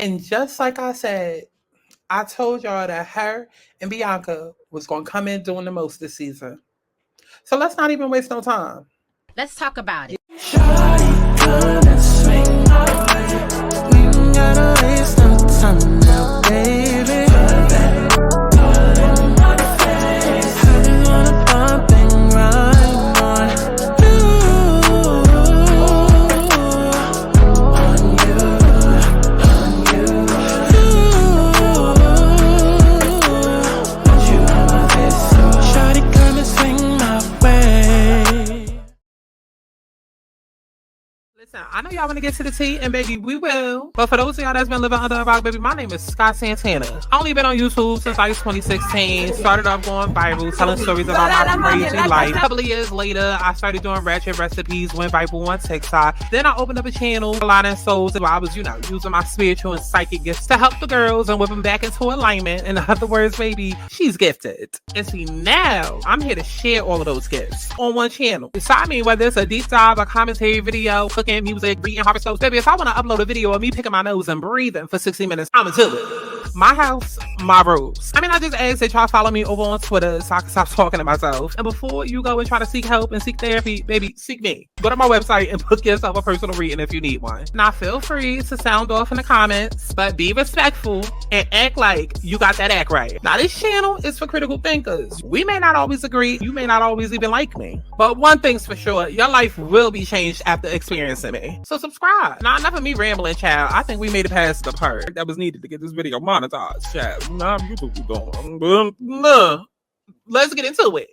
And just like I said, I told y'all that her and Bianca was going to come in doing the most this season. So let's not even waste no time. Let's talk about it. Shawty, come and swing my way. We ain't gotta waste no time now, baby. Put that in my face. I just wanna bump and grind on you. On you. Want you on my face, so shawty, come and swing my way. Listen, I know y'all want to get to the tea, and baby, we will. But for those of y'all that's been living under a rock, baby, my name is Santana. I only been on YouTube since like 2016. Started off going viral, telling stories about my crazy life. A couple of years later, I started doing ratchet recipes, went viral on TikTok. Then I opened up a channel, Aligning Souls, where I was, using my spiritual and psychic gifts to help the girls and whip them back into alignment. In other words, baby, she's gifted. And see, now I'm here to share all of those gifts on one channel. So I mean, whether it's a deep dive, a commentary video, cooking, music, reading horoscopes, baby, if I want to upload a video of me picking my nose and breathing for 60 minutes, I'ma do it. My house, my rules. I mean, I just ask that y'all follow me over on Twitter so I can stop talking to myself. And before you go and try to seek help and seek therapy, baby, seek me. Go to my website and book yourself a personal reading if you need one. Now, feel free to sound off in the comments, but be respectful and act like you got that act right. Now, this channel is for critical thinkers. We may not always agree. You may not always even like me. But one thing's for sure, your life will be changed after experiencing me. So subscribe. Now, enough of me rambling, child. I think we made it past the part that was needed to get this video monetized, child. Nah, you going. Let's get into it.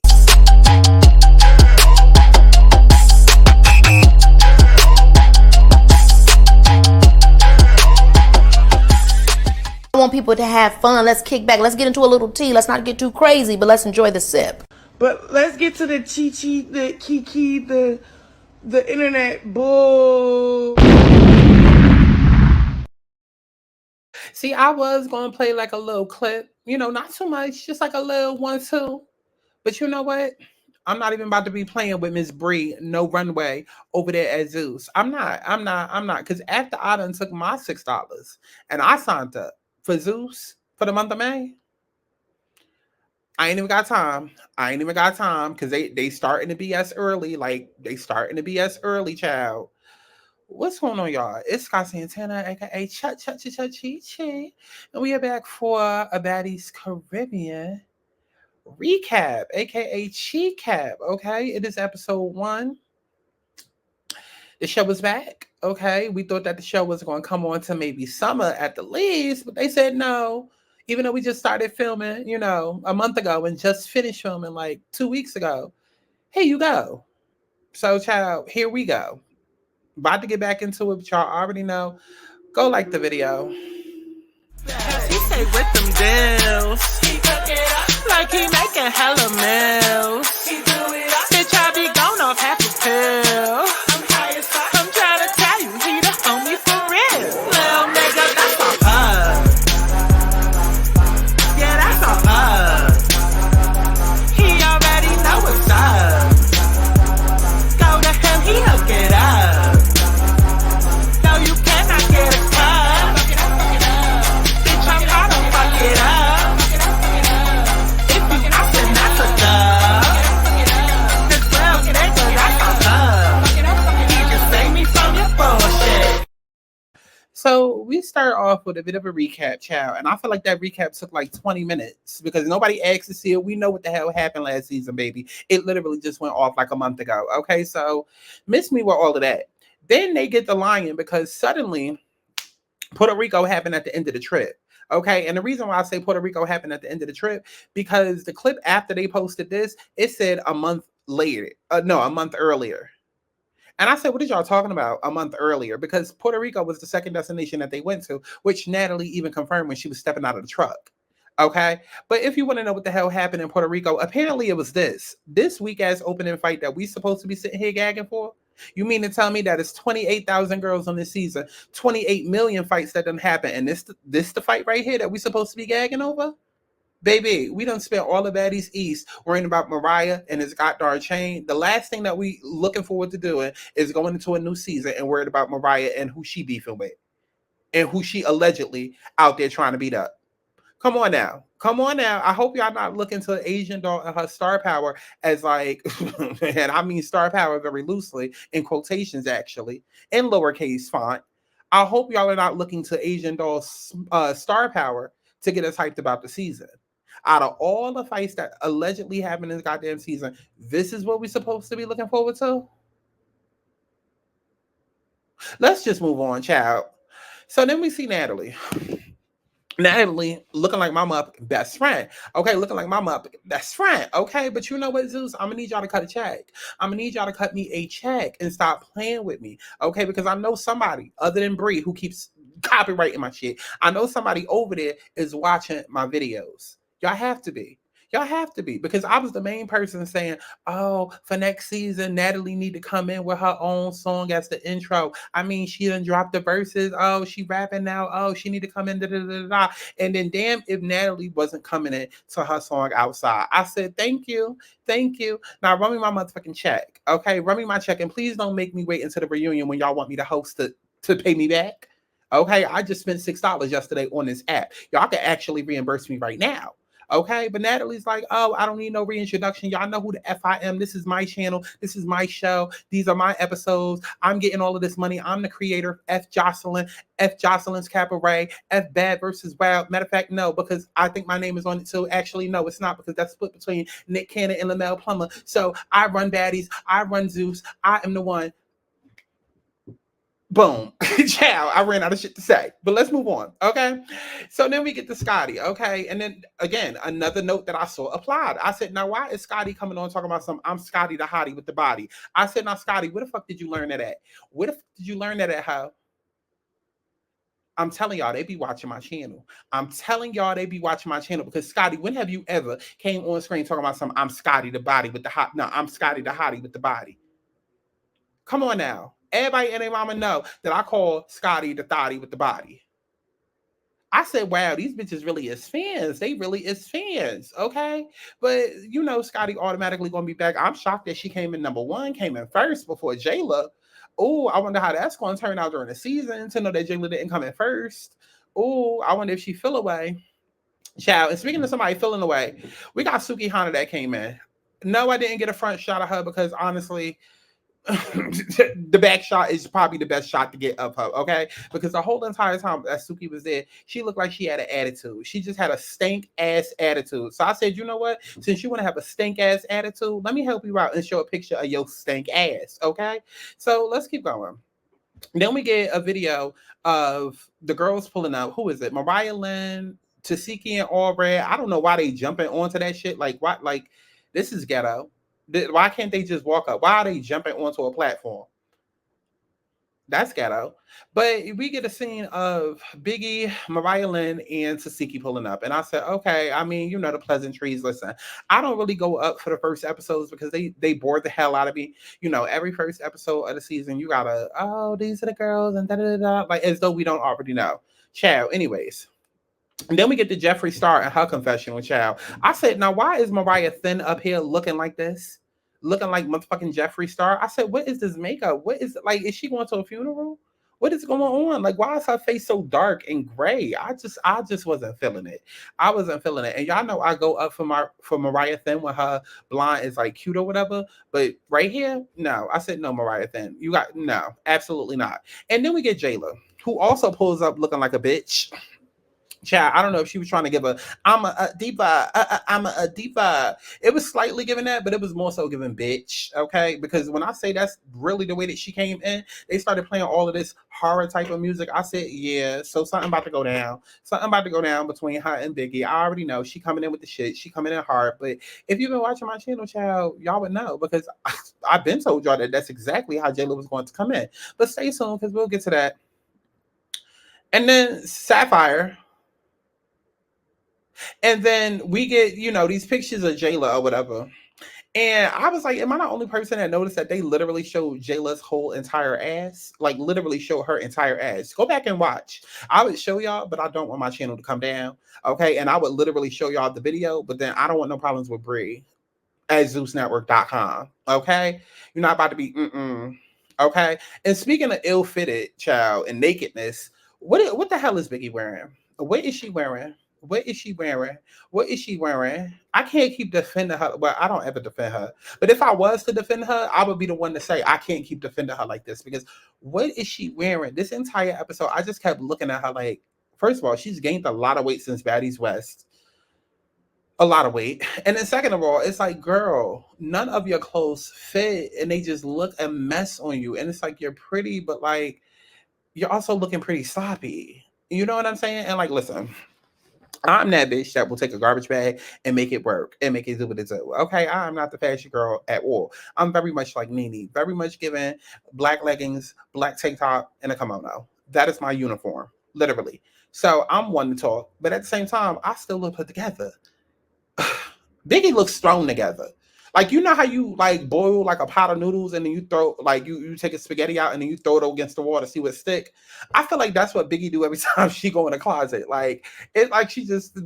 I want people to have fun. Let's kick back. Let's get into a little tea. Let's not get too crazy, but let's enjoy the sip. But let's get to the chi-chi, the kiki, the internet bull. See, I was going to play like a little clip, not too much, just like a little 1-2. But you know what? I'm not even about to be playing with Miss Bree, no runway over there at Zeus. I'm not. Because after I done took my $6 and I signed up for Zeus for the month of May, I ain't even got time. Because they starting the BS early. Like, they starting the BS early, child. What's going on, y'all? It's Santana, aka Chi. And we are back for a Baddies Caribbean recap, aka Chi-cap, okay? It is episode 1. The show is back, okay? We thought that the show was going to come on to maybe summer at the least, but they said no. Even though we just started filming, a month ago and just finished filming like 2 weeks ago. Here you go. So, child, here we go. About to get back into it, but y'all already know. Go like the video. He stay with them deals. He cook it up like he making hella meals. He do it up. Bitch, I be gone off half a pill. I'm high as fuck. I'm trying to tell you, he the homie for real. Little nigga, that's a bug. Yeah, that's a bug. He already know what's up. Go to him, he hook it up. No, you cannot get a cut. Bitch, I'm gonna fuck it up. If you asking, that's a dub. This real nigga, that's a bug. He just save me from your bullshit. So we start off with a bit of a recap, child, and I feel like that recap took like 20 minutes because nobody asked to see it. We know what the hell happened last season, baby. It literally just went off like a month ago. Okay, so miss me with all of that. Then they get the lion because suddenly Puerto Rico happened at the end of the trip. Okay, and the reason why I say Puerto Rico happened at the end of the trip, because the clip after they posted this, it said a month later. A month earlier. And I said, what are y'all talking about a month earlier? Because Puerto Rico was the second destination that they went to, which Natalie even confirmed when she was stepping out of the truck. Okay. But if you want to know what the hell happened in Puerto Rico, apparently it was this weak ass opening fight that we supposed to be sitting here gagging for. You mean to tell me that it's 28,000 girls on this season, 28 million fights that done happen, and this the fight right here that we supposed to be gagging over? Baby, we done spent all of Baddies East worrying about Mariah and his goddamn chain. The last thing that we looking forward to doing is going into a new season and worried about Mariah and who she beefing with. and who she allegedly out there trying to beat up. Come on now. Come on now. I hope y'all not looking to Asian doll and her star power as like, and I mean star power very loosely, in quotations actually, in lowercase font. I hope y'all are not looking to Asian doll's star power to get us hyped about the season. Out of all the fights that allegedly happened in this goddamn season, this is what we're supposed to be looking forward to? Let's just move on, child. So then we see Natalie. Natalie looking like my motherfucking best friend. Okay, looking like my motherfucking best friend. Okay, but you know what, Zeus? I'm gonna need y'all to cut a check. I'm gonna need y'all to cut me a check and stop playing with me. Okay, because I know somebody other than Bree who keeps copyrighting my shit. I know somebody over there is watching my videos. Y'all have to be. Y'all have to be, because I was the main person saying, oh, for next season, Natalie need to come in with her own song as the intro. I mean, she done dropped the verses. Oh, she rapping now. Oh, she need to come in. Da, da, da, da. And then damn if Natalie wasn't coming in to her song outside. I said, thank you. Thank you. Now run me my motherfucking check. Okay, run me my check. And please don't make me wait until the reunion when y'all want me to host it to pay me back. Okay, I just spent $6 yesterday on this app. Y'all can actually reimburse me right now. Okay, but Natalie's like, oh, I don't need no reintroduction. Y'all know who the F I am. This is my channel. This is my show. These are my episodes. I'm getting all of this money. I'm the creator. F Jocelyn. F Jocelyn's Cabaret. F Bad versus Wild. Matter of fact, no, because I think my name is on it too. Actually, no, it's not, because that's split between Nick Cannon and LaMel Plummer. So I run Baddies. I run Zeus. I am the one. Boom. Ciao. I ran out of shit to say. But let's move on. Okay. So then we get to Scotty. Okay. And then again, another note that I saw applied. I said, now why is Scotty coming on talking about some I'm Scotty the hottie with the body? I said, now Scotty, where the fuck did you learn that at? Where the fuck did you learn that at, how? I'm telling y'all, they be watching my channel. I'm telling y'all, they be watching my channel, because Scotty, when have you ever came on screen talking about some I'm Scotty the body with the hot? No, I'm Scotty the hottie with the body. Come on now. Everybody and their mama know that I call Scotty the thotty with the body. I said, wow, these bitches really is fans. They really is fans, okay? But, you know, Scotty automatically going to be back. I'm shocked that she came in number one, came in first before Jela. Oh, I wonder how that's going to turn out during the season to know that Jela didn't come in first. Oh, I wonder if she fell away. Child, and speaking of somebody feeling away, we got Suki Hana that came in. No, I didn't get a front shot of her because, honestly, the back shot is probably the best shot to get of her, okay? Because the whole entire time that Suki was there, she looked like she had an attitude. She just had a stink ass attitude. So I said, you know what? Since you want to have a stink ass attitude, let me help you out and show a picture of your stink ass, okay? So let's keep going. Then we get a video of the girls pulling out. Who is it? Mariah Lynn, Tasiki, and All Red. I don't know why they jumping onto that shit. Like, what? Like, this is ghetto. Why can't they just walk up? Why are they jumping onto a platform? That's ghetto. But we get a scene of Biggie, Mariah Lynn, and Tasiki pulling up. And I said, okay, I mean, you know, the pleasantries. Listen, I don't really go up for the first episodes because they bored the hell out of me. You know, every first episode of the season, you gotta, oh, these are the girls, and da-da-da-da, like as though we don't already know. Child, anyways. And then we get to Jeffree Star and her confessional, child. I said, now why is Mariah thin up here looking like this? Looking like motherfucking Jeffree Star? I said, what is this makeup? What is it? Like, is she going to a funeral? What is going on? Like, why is her face so dark and gray? I just wasn't feeling it. I wasn't feeling it. And y'all know I go up for Mariah Thin when her blonde is like cute or whatever. But right here, no. I said, no, Mariah Thin. You got, no, absolutely not. And then we get Jela, who also pulls up looking like a bitch. Child, I don't know if she was trying to give I'm a diva, I'm a diva. It was slightly giving that, but it was more so giving bitch, okay? Because when I say that's really the way that she came in, they started playing all of this horror type of music. I said, yeah, so something about to go down. Something about to go down between her and Biggie. I already know she coming in with the shit. She coming in hard. But if you've been watching my channel, child, y'all would know, because I've been told y'all that that's exactly how Jela was going to come in. But stay tuned, because we'll get to that. And then Sapphire. And then we get, you know, these pictures of Jela or whatever. And I was like, am I the only person that noticed that they literally showed Jela's whole entire ass? Like, literally show her entire ass. Go back and watch. I would show y'all, but I don't want my channel to come down. Okay. And I would literally show y'all the video, but then I don't want no problems with Bree at ZeusNetwork.com. Okay. You're not about to be, okay. And speaking of ill-fitted, child, and nakedness, What the hell is Biggie wearing? What is she wearing? What is she wearing? What is she wearing? I can't keep defending her. Well, I don't ever defend her. But if I was to defend her, I would be the one to say I can't keep defending her like this, because what is she wearing? This entire episode, I just kept looking at her like, first of all, she's gained a lot of weight since Baddies West. A lot of weight. And then second of all, it's like, girl, none of your clothes fit and they just look a mess on you. And it's like, you're pretty, but like, you're also looking pretty sloppy. You know what I'm saying? And like, listen, I'm that bitch that will take a garbage bag and make it work and make it do what it do. Okay, I'm not the fashion girl at all. I'm very much like Nene, very much given black leggings, black tank top, and a kimono. That is my uniform, literally. So I'm one to talk, but at the same time, I still look put together. Biggie looks thrown together. Like, you know how you like boil like a pot of noodles and then you throw like you take a spaghetti out and then you throw it against the wall to see what stick. I feel like that's what Biggie do every time she go in the closet. Like, it's like she just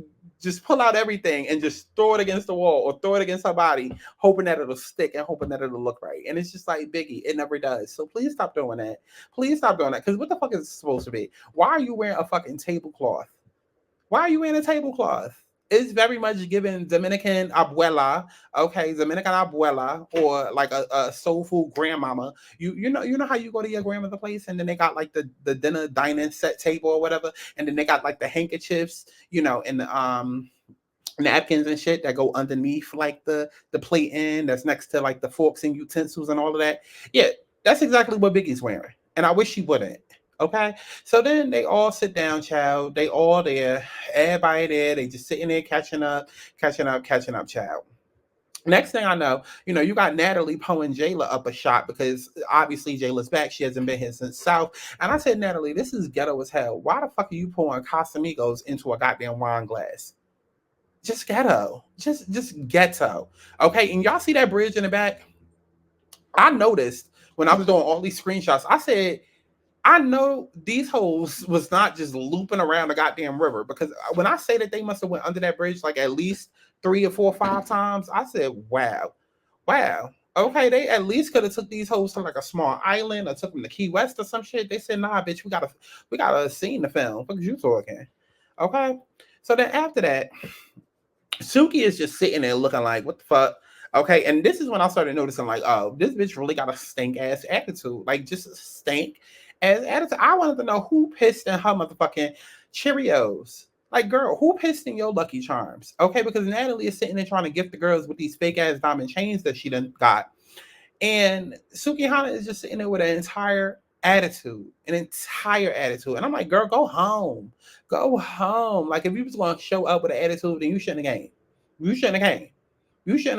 pull out everything and just throw it against the wall or throw it against her body, hoping that it'll stick and hoping that it'll look right. And it's just like, Biggie, it never does. So please stop doing that. Please stop doing that. Because what the fuck is it supposed to be? Why are you wearing a fucking tablecloth? Why are you wearing a tablecloth? It's very much given Dominican abuela, okay, Dominican abuela, or like a soul food grandmama. You know how you go to your grandmother's place and then they got like the dinner dining set table or whatever, and then they got like the handkerchiefs, you know, and the napkins and shit that go underneath like the plate end that's next to like the forks and utensils and all of that. Yeah, that's exactly what Biggie's wearing, and I wish she wouldn't. Okay, so then they all sit down, child. They all there, everybody there. They just sitting there catching up, child. Next thing I know, you know, you got Natalie pulling Jela up a shot because obviously Jela's back. She hasn't been here since South. And I said, Natalie, this is ghetto as hell. Why the fuck are you pouring Casamigos into a goddamn wine glass? Just ghetto. Just ghetto. Okay, and y'all see that bridge in the back? I noticed when I was doing all these screenshots, I said, I know these hoes was not just looping around the goddamn river, because when I say that they must have went under that bridge like at least 3 or 4 or 5 times, I said, wow. Okay, they at least could have took these hoes to like a small island or took them to Key West or some shit. They said, nah, bitch, we gotta scene the film. What you talking? Okay. So then after that, Suki is just sitting there looking like, what the fuck? Okay, and this is when I started noticing, like, oh, this bitch really got a stink ass attitude. Like, just stink ass attitude. I wanted to know who pissed in her motherfucking Cheerios. Like, girl, who pissed in your Lucky Charms? Okay, because Natalie is sitting there trying to gift the girls with these fake ass diamond chains that she done got. And Suki Hana is just sitting there with an entire attitude. And I'm like, girl, go home. Go home. Like, if you was going to show up with an attitude, then you shouldn't have came. You shouldn't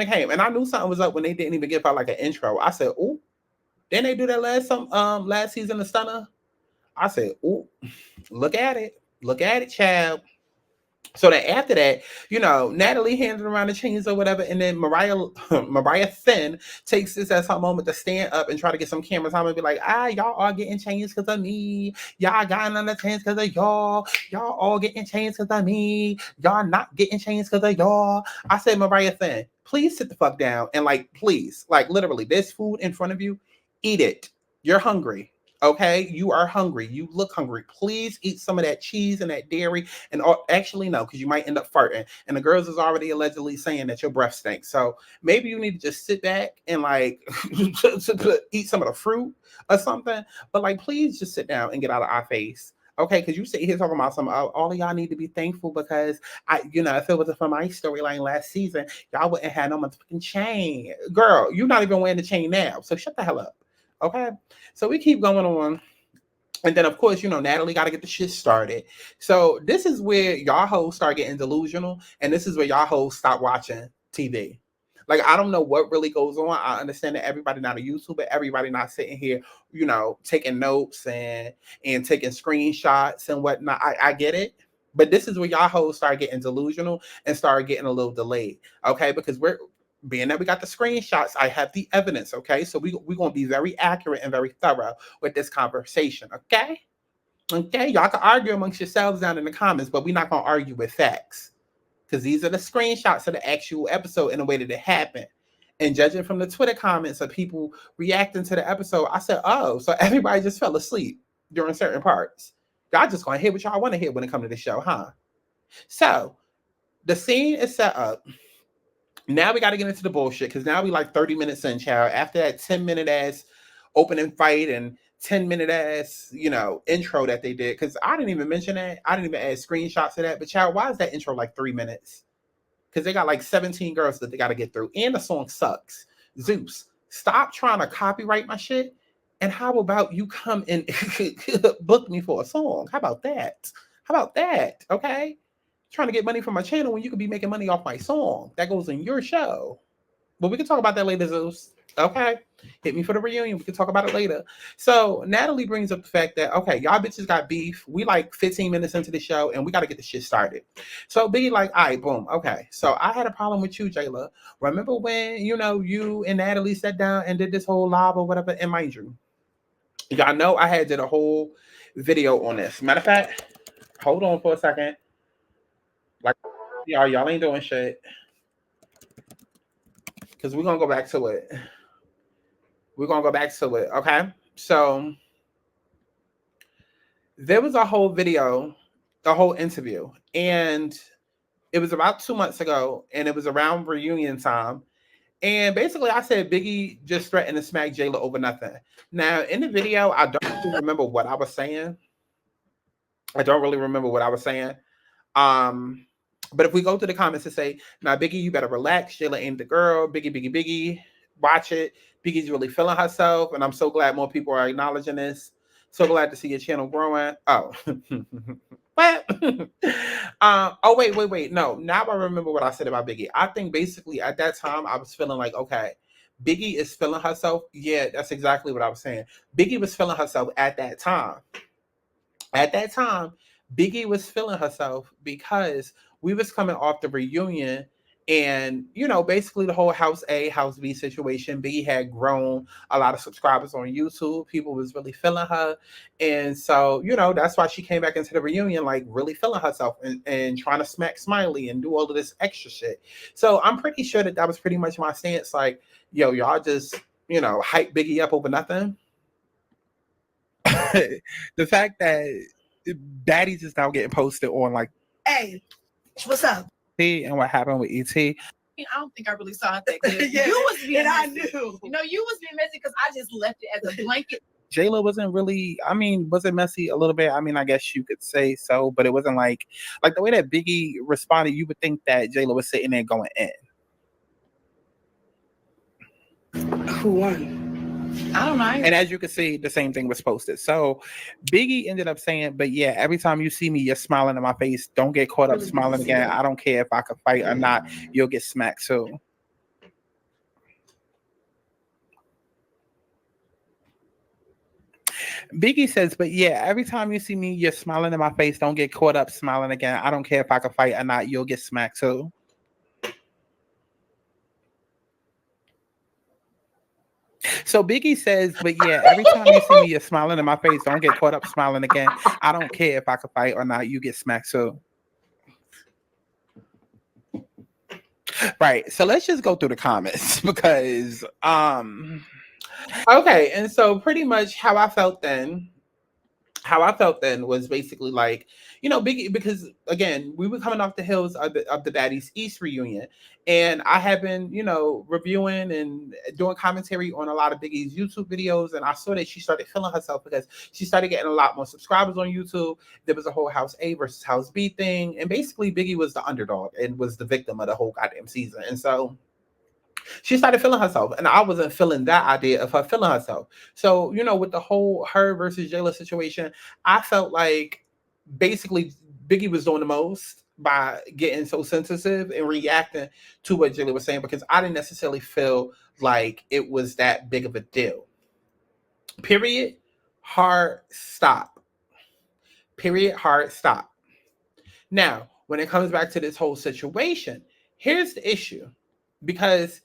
have came. And I knew something was up when they didn't even give her like an intro. I said, ooh. Didn't they do that last season of Stunner? I said, ooh, look at it, child. So then after that, you know, Natalie handed around the chains or whatever, and then Mariah Finn takes this as her moment to stand up and try to get some camera time and be like, y'all are getting chains because of me. Y'all got on the chains because of y'all. Y'all all getting chains because of me. Y'all not getting chains because of y'all. I said, Mariah Finn, please sit the fuck down and like, please, like literally, there's food in front of you. Eat it. You're hungry. Okay, you are hungry. You look hungry. Please eat some of that cheese and that dairy. And actually, no, because you might end up farting. And the girls is already allegedly saying that your breath stinks. So maybe you need to just sit back and like eat some of the fruit or something. But like, please just sit down and get out of our face. Okay, because you sit here talking about all of y'all need to be thankful because if it wasn't for my storyline last season, y'all wouldn't have no motherfucking chain. Girl, you're not even wearing the chain now. So shut the hell up. Okay, so we keep going on. And then, of course, Natalie got to get the shit started. So this is where y'all hoes start getting delusional. And this is where y'all hoes stop watching TV. Like, I don't know what really goes on. I understand that everybody not a YouTuber. Everybody not sitting here, taking notes and taking screenshots and whatnot. I get it. But this is where y'all hoes start getting delusional and start getting a little delayed. Okay, because being that we got the screenshots, I have the evidence, okay? So we're going to be very accurate and very thorough with this conversation, okay? Okay, y'all can argue amongst yourselves down in the comments, but we're not going to argue with facts. Because these are the screenshots of the actual episode in the way that it happened. And judging from the Twitter comments of people reacting to the episode, I said, oh, so everybody just fell asleep during certain parts. Y'all just gonna hear what y'all want to hear when it comes to the show, huh? So the scene is set up. Now we got to get into the bullshit because now we like 30 minutes in, child. After that 10-minute ass opening fight and 10-minute ass, you know, intro that they did. Because I didn't even mention that. I didn't even add screenshots of that. But child, why is that intro like 3 minutes? Because they got like 17 girls that they got to get through. And the song sucks. Zeus, stop trying to copyright my shit. And how about you come and book me for a song? How about that? How about that? Okay? Trying to get money from my channel when you could be making money off my song. That goes in your show. But we can talk about that later, Zeus. Okay? Hit me for the reunion. We can talk about it later. So Natalie brings up the fact that, okay, y'all bitches got beef. We like 15 minutes into the show and we got to get the shit started. So Biggie like, all right, boom. Okay. So I had a problem with you, Jela. Remember when, you know, you and Natalie sat down and did this whole live or whatever? And mind you, y'all know I had did a whole video on this. Matter of fact, hold on for a second. Like, y'all ain't doing shit. Because we're going to go back to it. We're going to go back to it, okay? So, there was a whole video, a whole interview. And it was about 2 months ago. And it was around reunion time. And basically, I said Biggie just threatened to smack Jela over nothing. Now, in the video, I don't really remember what I was saying. I don't really remember what I was saying. But if we go to the comments and say, now, Biggie, you better relax. Jela ain't the girl. Biggie, watch it. Biggie's really feeling herself. And I'm so glad more people are acknowledging this. So glad to see your channel growing. Oh. What? Oh, wait. No, now I remember what I said about Biggie. I think basically at that time, I was feeling like, okay, Biggie is feeling herself. Yeah, that's exactly what I was saying. Biggie was feeling herself at that time. At that time, Biggie was feeling herself because we was coming off the reunion and, you know, basically the whole House A, House B situation. Biggie had grown a lot of subscribers on YouTube. People was really feeling her. And so, you know, that's why she came back into the reunion, like really feeling herself and trying to smack Smiley and do all of this extra shit. So I'm pretty sure that was pretty much my stance. Like, yo, y'all just, you know, hype Biggie up over nothing. The fact that Baddies is now getting posted on like, hey, what's up? And what happened with ET. I don't think I really saw it that good. Yeah, You was being and I messy. knew. You know, you was being messy because I just left it as a blanket. Jayla wasn't really, I mean, was it messy a little bit? I mean, I guess you could say so, but it wasn't like the way that Biggie responded, you would think that Jayla was sitting there going in. Who won? I don't know. And as you can see, the same thing was posted. So Biggie ended up saying, but yeah, every time you see me, you're smiling in my face. Don't get caught up smiling again. I don't care if I can fight or not. You'll get smacked too. Biggie says, but yeah, every time you see me, you're smiling in my face. Don't get caught up smiling again. I don't care if I can fight or not. You'll get smacked too. So Biggie says, but yeah, every time you see me, you're smiling in my face. Don't get caught up smiling again. I don't care if I can fight or not. You get smacked too. Right. So let's just go through the comments because, okay. And so pretty much how I felt then was basically like, you know, Biggie, because again, we were coming off the heels of the Baddies East reunion. And I have been, you know, reviewing and doing commentary on a lot of Biggie's YouTube videos. And I saw that she started feeling herself because she started getting a lot more subscribers on YouTube. There was a whole House A versus House B thing. And basically Biggie was the underdog and was the victim of the whole goddamn season. And so she started feeling herself, and I wasn't feeling that idea of her feeling herself. So, you know, with the whole her versus Jayla situation, I felt like basically Biggie was doing the most by getting so sensitive and reacting to what Jayla was saying because I didn't necessarily feel like it was that big of a deal. Period. Hard stop. Period. Hard stop. Now, when it comes back to this whole situation, here's the issue. Because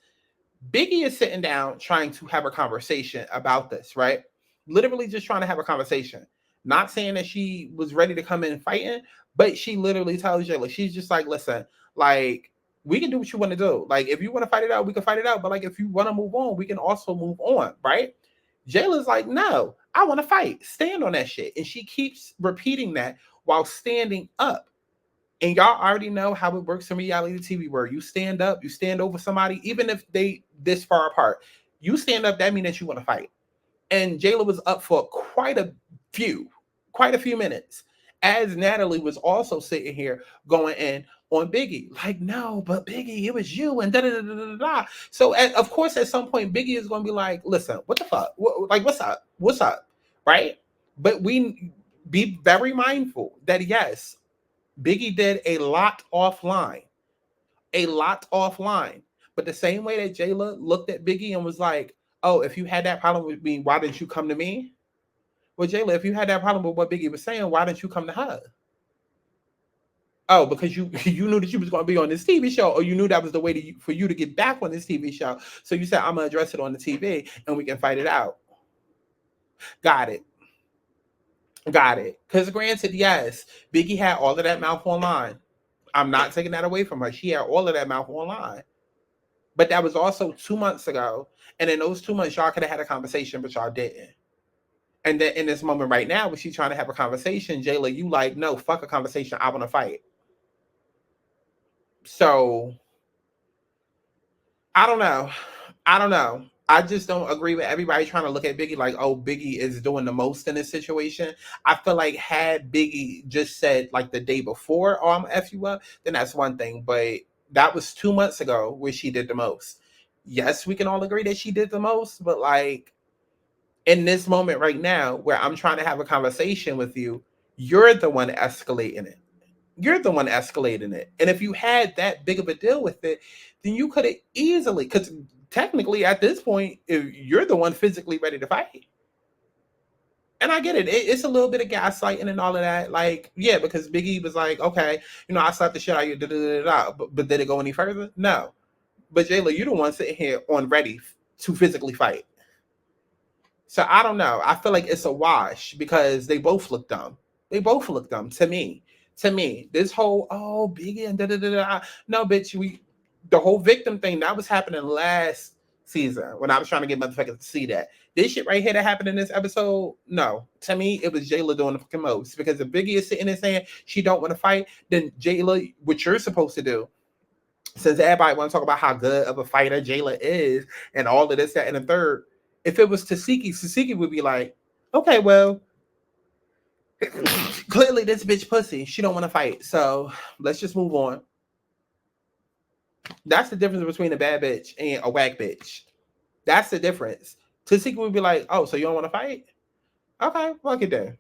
Biggie is sitting down trying to have a conversation about this, right? Literally just trying to have a conversation. Not saying that she was ready to come in fighting, but she literally tells Jayla, she's just like, listen, like, we can do what you want to do. Like, if you want to fight it out, we can fight it out. But like, if you want to move on, we can also move on, right? Jayla's like, no, I want to fight. Stand on that shit. And she keeps repeating that while standing up. And y'all already know how it works in reality TV, where you stand up, you stand over somebody, even if they this far apart. You stand up, that means that you want to fight. And Jela was up for quite a few minutes, as Natalie was also sitting here going in on Biggie. Like, no, but Biggie, it was you, and da-da-da-da-da-da. So, of course, at some point, Biggie is going to be like, listen, what the fuck? What's up? What's up? Right? But we be very mindful that, yes, Biggie did a lot offline. But the same way that Jela looked at Biggie and was like, oh, if you had that problem with me, why didn't you come to me? Well, Jela, if you had that problem with what Biggie was saying, why didn't you come to her? Oh, because you knew that you was going to be on this TV show, or you knew that was the way for you to get back on this TV show. So you said, I'm going to address it on the TV and we can fight it out. Got it. Because granted, yes, Biggie had all of that mouth online. I'm not taking that away from her. She had all of that mouth online. But that was also 2 months ago. And in those 2 months, y'all could have had a conversation, but y'all didn't. And then in this moment right now, when she's trying to have a conversation, Jela, you like, no, fuck a conversation. I want to fight. So, I don't know. I just don't agree with everybody trying to look at Biggie like, oh, Biggie is doing the most in this situation. I feel like had Biggie just said like the day before, oh, I'm gonna F you up, then that's one thing. But that was 2 months ago where she did the most. Yes, we can all agree that she did the most, but like in this moment right now where I'm trying to have a conversation with you, you're the one escalating it. And if you had that big of a deal with it, then you could have easily, because technically at this point, if you're the one physically ready to fight. And I get it. It's a little bit of gaslighting and all of that. Like, yeah, because Biggie was like, okay, I slapped the shit out of you, but did it go any further? No. But Jela, you're the one sitting here on ready to physically fight. So I don't know. I feel like it's a wash because they both look dumb. To me. This whole, oh, Biggie and da-da-da-da. No, bitch, the whole victim thing, that was happening last season when I was trying to get motherfuckers to see that. This shit right here that happened in this episode, no. To me, it was Jela doing the fucking most. Because if Biggie is sitting there saying she don't want to fight, then Jela, what you're supposed to do, since everybody want to talk about how good of a fighter Jela is and all of this, that, and the third, if it was Tasiki would be like, okay, well, clearly this bitch pussy. She don't want to fight. So let's just move on. That's the difference between a bad bitch and a whack bitch. That's the difference. Tasiki would be like, oh, so you don't want to fight? Okay, fuck it then.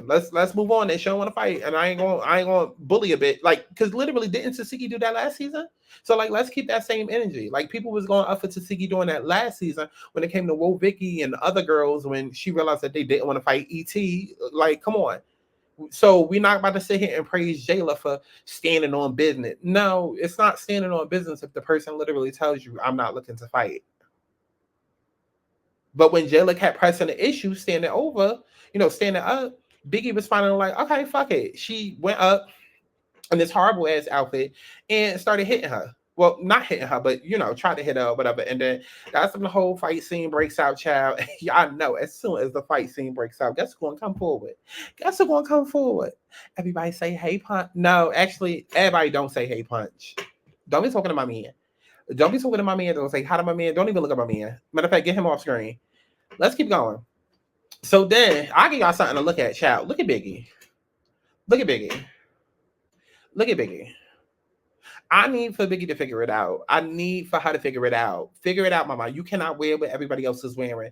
Let's move on. And she don't want to fight. And I ain't gonna bully a bit. Like, because literally, didn't Tasiki do that last season? So like, let's keep that same energy. Like, people was going up for Tasiki doing that last season when it came to Woe Vicky and the other girls when she realized that they didn't want to fight ET. Like, come on. So we're not about to sit here and praise Jela for standing on business. No, it's not standing on business if the person literally tells you, I'm not looking to fight. But when Jela kept pressing the issue, standing up, Biggie was finally like, okay, fuck it. She went up in this horrible ass outfit and started hitting her. Well, not hitting her, but, tried to hit her or whatever. And then that's when the whole fight scene breaks out, child. Y'all know, as soon as the fight scene breaks out, guess who's going to come forward? Everybody say, hey, punch. No, actually, everybody don't say, hey, punch. Don't be talking to my man. Don't say hi to my man. Don't even look at my man. Matter of fact, get him off screen. Let's keep going. So then, I'll give y'all something to look at, child. Look at Biggie. I need for Biggie to figure it out. I need for her to figure it out. Figure it out, mama. You cannot wear what everybody else is wearing.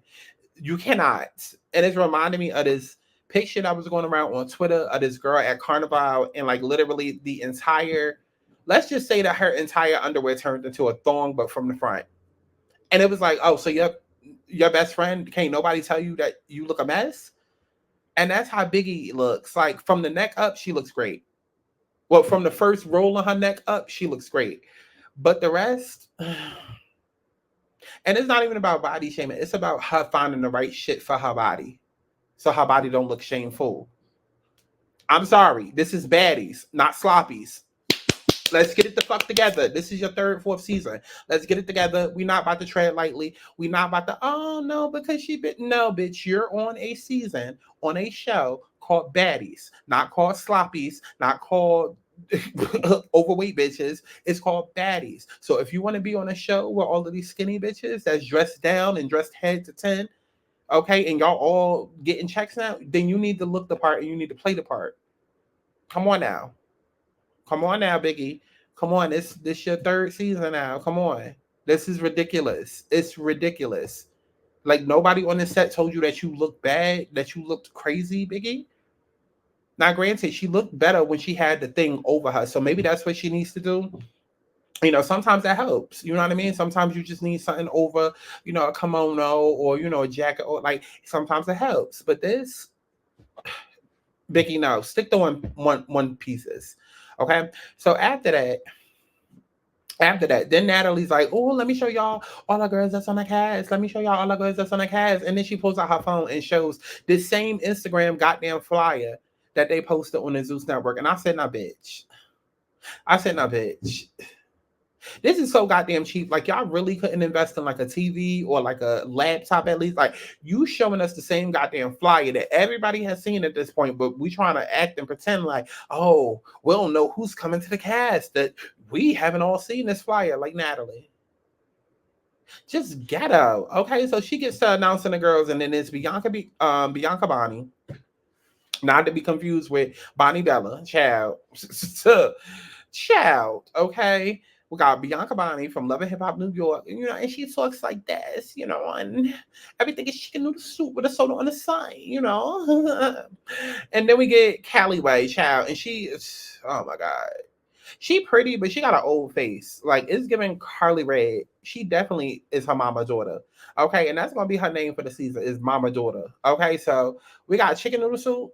You cannot. And it's reminding me of this picture that was going around on Twitter of this girl at Carnival and like literally the entire, let's just say that her entire underwear turned into a thong, but from the front. And it was like, oh, so your best friend, can't nobody tell you that you look a mess? And that's how Biggie looks. Like from the neck up, she looks great. Well, from the first roll of her neck up, she looks great. But the rest, and it's not even about body shaming. It's about her finding the right shit for her body. So her body don't look shameful. I'm sorry. This is Baddies, not Sloppies. Let's get it the fuck together. This is your third, fourth season. Let's get it together. We're not about to tread lightly. We're not about to, oh no, because she bit. No, bitch, you're on a season, on a show called Baddies, not called Sloppies, not called overweight bitches. It's called Baddies. So if you want to be on a show where all of these skinny bitches that's dressed down and dressed head to 10, okay, and y'all all getting checks now, then you need to look the part and you need to play the part. Come on now. Come on now, Biggie. Come on, this your third season now. Come on. This is ridiculous. It's ridiculous. Like, nobody on the set told you that you looked bad, that you looked crazy, Biggie. Now, granted, she looked better when she had the thing over her. So maybe that's what she needs to do. You know, sometimes that helps. You know what I mean? Sometimes you just need something over, you know, a kimono or, you know, a jacket, or like, sometimes it helps. But this, Biggie, no, stick to one pieces. Okay. So after that, then Natalie's like, oh, let me show y'all all the girls that's on the cast. Let me show y'all all the girls that's on the cast. And then she pulls out her phone and shows this same Instagram goddamn flyer that they posted on the Zeus network. And I said, nah, bitch. This is so goddamn cheap. Like, y'all really couldn't invest in like a TV or like a laptop at least. Like, you showing us the same goddamn flyer that everybody has seen at this point, but we trying to act and pretend like, oh, we don't know who's coming to the cast, that we haven't all seen this flyer. Like, Natalie, just ghetto. Okay, so she gets to announcing the girls, and then it's Bianca Bonnie. Not to be confused with Bonnie Bella. Child. Okay. We got Bianca Bonnie from Love and Hip Hop New York, you know, and she talks like this, you know, and everything is chicken noodle soup with a soda on the side, you know. And then we get Callaway, child, and she is, oh my God. She pretty, but she got an old face. Like, it's giving Carly Rae. She definitely is her mama daughter. Okay, and that's gonna be her name for the season, is Mama Daughter. Okay, so we got chicken noodle soup.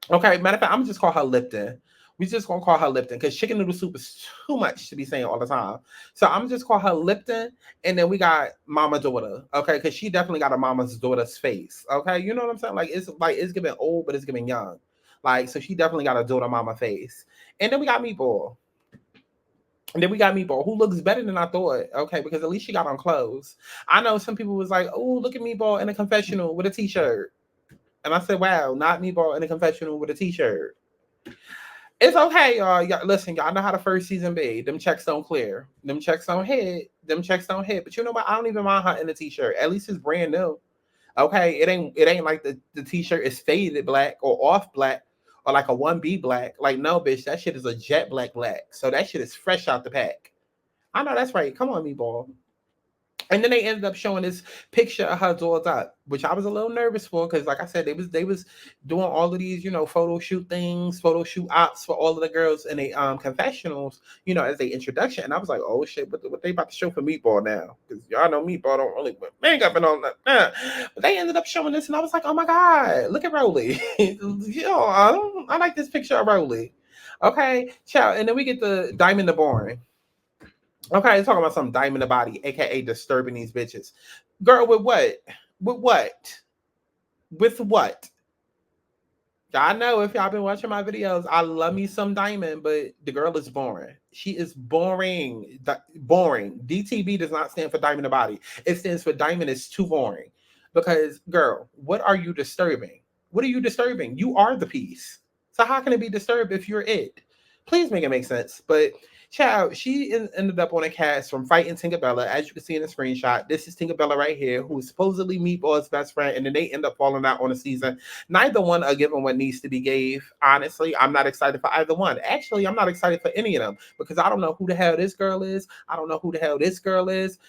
Okay, matter of fact, I'm gonna just call her Lipton. We just gonna call her Lipton because chicken noodle soup is too much to be saying all the time. So I'm just call her Lipton, and then we got Mama Daughter. Okay, because she definitely got a mama's daughter's face. Okay, you know what I'm saying? Like it's giving old, but it's giving young. Like, so she definitely got a daughter mama face. And then we got Meatball. Who looks better than I thought. Okay, because at least she got on clothes. I know some people was like, oh, look at Meatball in a confessional with a t-shirt. And I said, wow, not Meatball in a confessional with a t-shirt. It's okay, y'all. Listen, y'all know how the first season be. Them checks don't clear. Them checks don't hit. But you know what? I don't even mind her in the t-shirt. At least it's brand new. Okay, it ain't like the t-shirt is faded black or off black or like a 1B black. Like, no, bitch, that shit is a jet black. So that shit is fresh out the pack. I know that's right. Come on, Meatball. And then they ended up showing this picture of her dolled up, which I was a little nervous for because, like I said, they was doing all of these, you know, photo shoot ops for all of the girls in a confessionals, you know, as they introduction. And I was like, oh shit, what they about to show for Meatball now? Because y'all know Meatball don't really put makeup and all that. But they ended up showing this, and I was like, oh my God, look at Rolly. Yo, I like this picture of Rolly. Okay, ciao. And then we get the Diamond the Boring. Okay, talking about some Diamond the Body, aka disturbing these bitches. Girl, with what? I know if y'all been watching my videos, I love me some Diamond, but the girl is boring. She is boring. Boring. DTB does not stand for Diamond the Body. It stands for Diamond is too boring. Because, girl, what are you disturbing? What are you disturbing? You are the piece. So how can it be disturbed if you're it? Please make it make sense. But child, she ended up on a cast from Fighting Tinkerbella. As you can see in the screenshot, this is Tinkerbella right here, who is supposedly Meatball's best friend, and then they end up falling out on the season. Neither one are given what needs to be gave. Honestly, I'm not excited for either one. Actually, I'm not excited for any of them because I don't know who the hell this girl is. I don't know who the hell this girl is.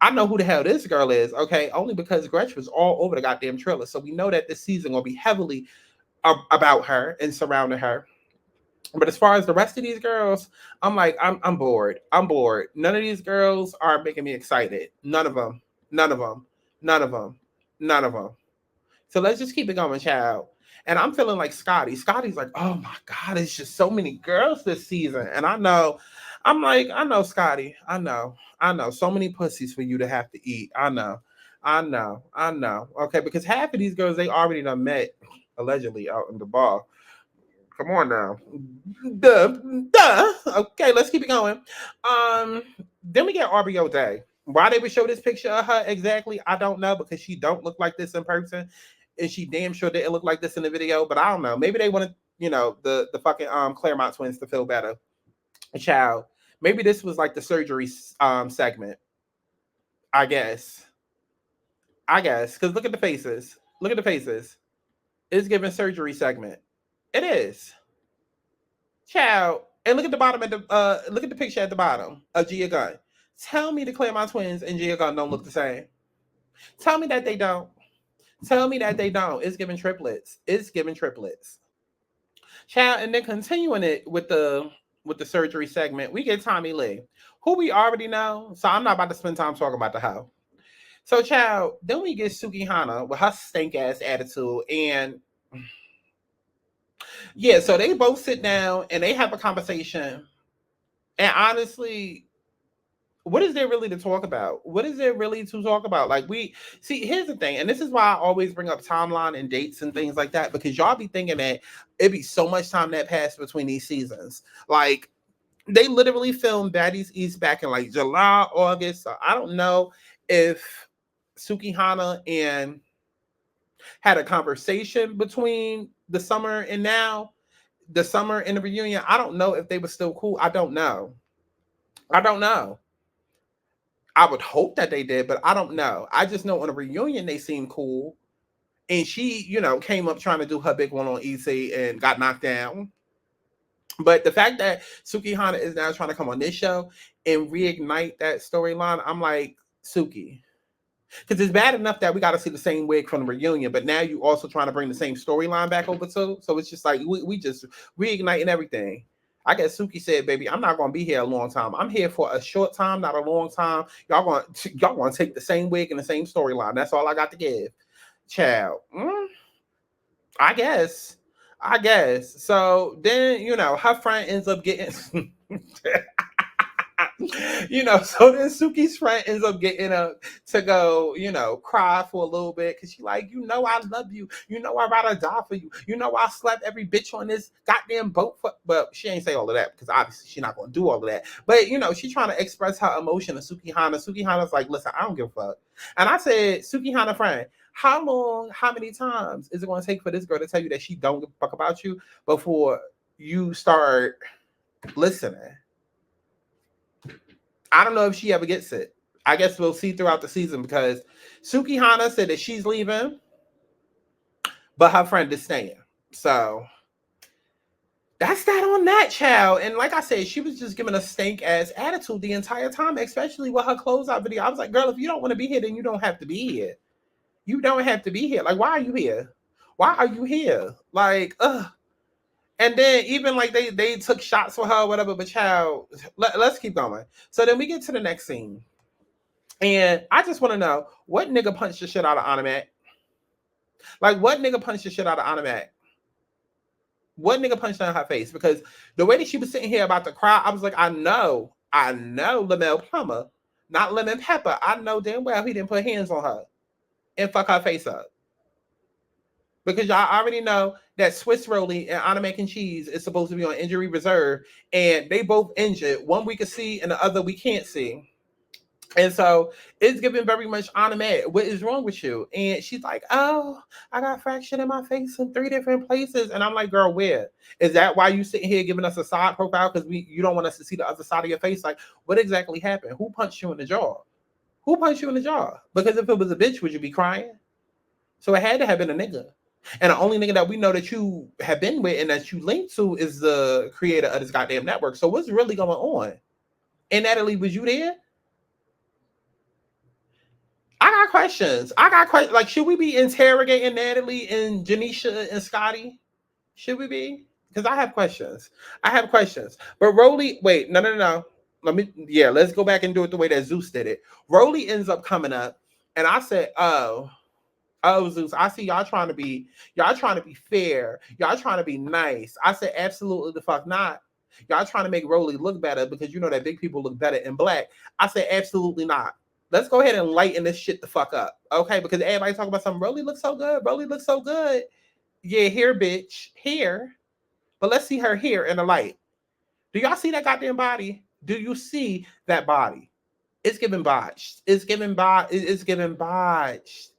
I know who the hell this girl is, okay? Only because Gretch was all over the goddamn trailer. So we know that this season will be heavily about her and surrounding her. But as far as the rest of these girls, I'm like, I'm bored. None of these girls are making me excited. None of them. So let's just keep it going, child. And I'm feeling like Scotty. Scotty's like, oh my God, it's just so many girls this season. And I know Scotty. I know. So many pussies for you to have to eat. I know. Okay, because half of these girls, they already done met, allegedly, out in the bar. Come on now. Duh. Okay, let's keep it going. Then we get RBO Day. Why they would show this picture of her exactly, I don't know, because she don't look like this in person. And she damn sure didn't look like this in the video, but I don't know. Maybe they wanted, the fucking Claremont twins to feel better. Child. Maybe this was like the surgery segment. I guess. Because look at the faces. Look at the faces. It's giving surgery segment. It is. Child. And look at the bottom of the look at the picture at the bottom of Gia Gunn. Tell me the Claremont twins and Gia Gunn don't look the same. Tell me that they don't. Tell me that they don't. It's giving triplets. It's giving triplets. Child, and then continuing it with the surgery segment, we get Tommy Lee, who we already know. So I'm not about to spend time talking about the hoe. So, child, then we get Suki Hana with her stink ass attitude. And yeah, so they both sit down and they have a conversation. And honestly, what is there really to talk about? What is there really to talk about? Like, here's the thing, and this is why I always bring up timeline and dates and things like that, because y'all be thinking that it'd be so much time that passed between these seasons. Like, they literally filmed Baddies East back in like July, August. So I don't know if Suki Hana and had a conversation between the summer and now, the summer and the reunion. I don't know if they were still cool. I don't know. I would hope that they did, but I don't know. I just know on a reunion they seemed cool. And she, came up trying to do her big one on EC and got knocked down. But the fact that Suki Hana is now trying to come on this show and reignite that storyline, I'm like, Suki. Because it's bad enough that we got to see the same wig from the reunion, but now you also trying to bring the same storyline back over too. So it's just like, we just reigniting everything. I guess Suki said, baby, I'm not going to be here a long time. I'm here for a short time, not a long time. Y'all going to take the same wig and the same storyline. That's all I got to give. Child. I guess. So then, her friend ends up getting... so then Suki's friend ends up getting to go, cry for a little bit because she like, I love you. I'd rather die for you. I slept every bitch on this goddamn boat. But she ain't say all of that because obviously she's not going to do all of that. But, she's trying to express her emotion to Suki Hana. Suki Hana's like, listen, I don't give a fuck. And I said, Suki Hana friend, how many times is it going to take for this girl to tell you that she don't give a fuck about you before you start listening? I don't know if she ever gets it. I guess we'll see throughout the season because Suki Hana said that she's leaving, but her friend is staying. So that's that on that, child. And like I said, she was just giving a stank ass attitude the entire time, especially with her closeout video. I was like, girl, if you don't want to be here, then you don't have to be here. You don't have to be here. Like, why are you here? Why are you here? Like, ugh. And then even like they took shots for her or whatever, but child, let's keep going. So then we get to the next scene. And I just want to know, what nigga punched the shit out of Animac? Like, what nigga punched the shit out of Animac? What nigga punched her in her face? Because the way that she was sitting here about to cry, I was like, I know Lamel Plummer, not Lemon Pepper. I know damn well he didn't put hands on her and fuck her face up. Because y'all already know that Swiss Rolly and Anna Mac and Cheese is supposed to be on injury reserve, and they both injured. One we can see and the other we can't see. And so it's giving very much Anna Mac, what is wrong with you? And she's like, oh, I got fractured in my face in 3 different places. And I'm like, girl, where? Is that why you sitting here giving us a side profile? Because you don't want us to see the other side of your face? Like, what exactly happened? Who punched you in the jaw? Who punched you in the jaw? Because if it was a bitch, would you be crying? So it had to have been a nigga. And the only nigga that we know that you have been with and that you linked to is the creator of this goddamn network. So what's really going on? And Natalie, was you there? I got questions. Like, should we be interrogating Natalie and Janisha and Scotty? Should we be? Because I have questions. But Rolly, wait, no. Let's go back and do it the way that Zeus did it. Rolly ends up coming up, and I said, oh, Zeus, I see y'all trying to be fair. Y'all trying to be nice. I said, absolutely the fuck not. Y'all trying to make Rolly look better because you know that big people look better in black. I said, absolutely not. Let's go ahead and lighten this shit the fuck up. Okay? Because everybody talking about something. Rolly looks so good. Yeah, here, bitch. Here. But let's see her here in the light. Do y'all see that goddamn body? Do you see that body? It's giving botched. It's giving botched. It's giving botched.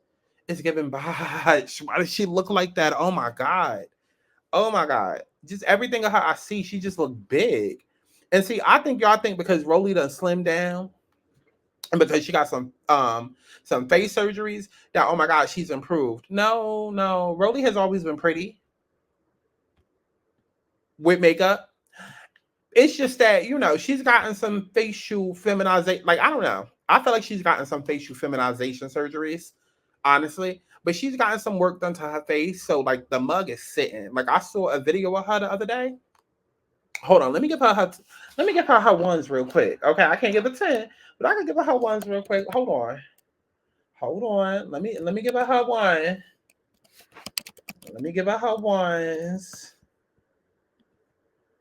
It's giving botched. Why does she look like that? Oh my God. Oh my God. Just everything of her I see, she just look big. And see, I think y'all think because Rolly done slimmed down and because she got some face surgeries that, oh my God, she's improved. No. Rolly has always been pretty with makeup. It's just that, you know, she's gotten some facial feminization. Like, I don't know. I feel like she's gotten some facial feminization surgeries, honestly. But she's gotten some work done to her face. So, like, the mug is sitting. Like, I saw a video of her the other day. Hold on. Let me give her her ones real quick. Okay, I can't give her 10, but I can give her ones real quick. Hold on. Let me give her one. Let me give her her ones.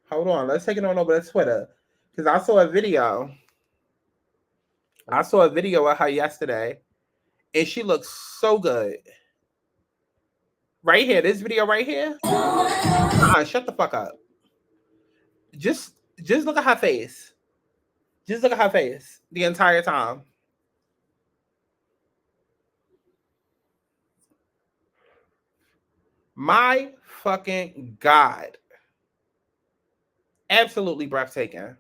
Hold on, let's take it on over to Twitter. Because I saw a video. I saw a video of her yesterday. And she looks so good. Right here, this video right here. Shut the fuck up. Just look at her face. Just look at her face the entire time. My fucking God. Absolutely breathtaking.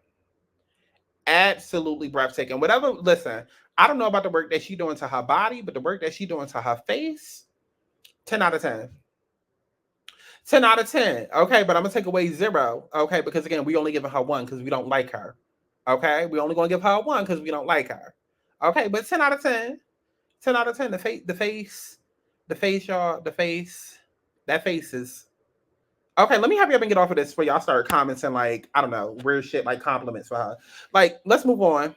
Absolutely breathtaking. Whatever, listen, I don't know about the work that she's doing to her body, but the work that she's doing to her face, 10 out of 10. 10 out of 10. Okay, but I'm going to take away 0. Okay, because again, we only giving her 1 because we don't like her. Okay, we only going to give her 1 because we don't like her. Okay, but 10 out of 10. 10 out of 10. The face, y'all, that face is... Okay, let me hurry up and get off of this before y'all start commenting like, I don't know, weird shit like compliments for her. Like, let's move on.